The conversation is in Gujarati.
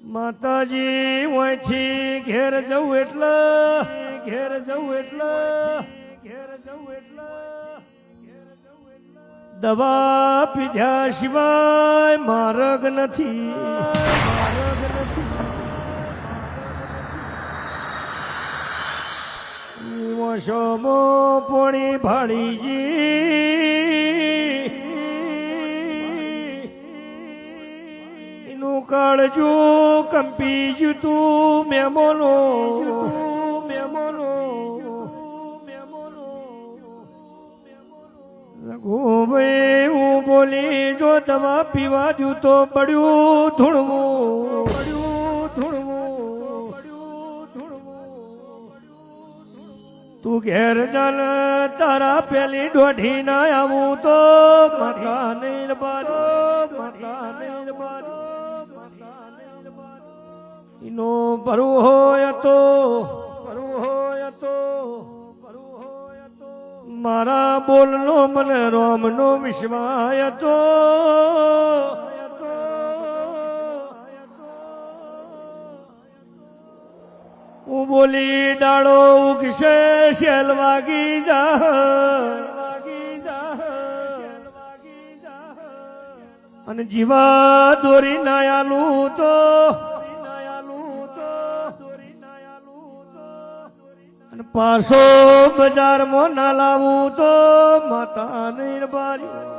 માતાજી ઓયથી ઘેર જવું એટલે દવા પીધા સિવાય માર્ગ નથી વશોમો પોણી ભાળીજી નું કાળજુ કંપી જતું મેમોનો ભાઈ હું બોલી જો દવા પીવા જુ તો પડ્યું ધૂળવું તું ઘેર ચાલ તારા પેલી દોઢી ના આવું તો માતા નહીં એનો ભરવું હોય તો મારા બોલનો મને રોમનો વિશ્વાય તો હું બોલી દાડો ઉગશે શેલ વાગી જા અને જીવા દોરી નાયાલું તો પાછો બજારમાં ના લાવું તો માતા નહીં બારી